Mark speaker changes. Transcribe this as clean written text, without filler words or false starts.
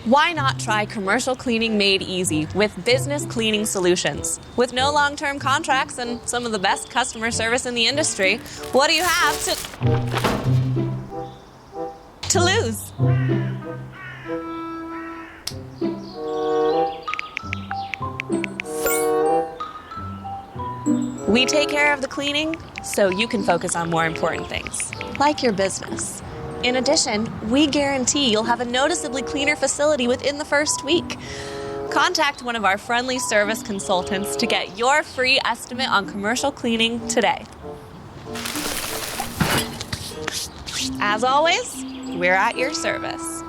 Speaker 1: Why not try commercial cleaning made easy with Business Cleaning Solutions? With no long-term contracts and some of the best customer service in the industry, what do you have to lose? We take care of the cleaning so you can focus on more important things, like your business. In addition, we guarantee you'll have a noticeably cleaner facility within the first week. Contact one of our friendly service consultants to get your free estimate on commercial cleaning today. As always, we're at your service.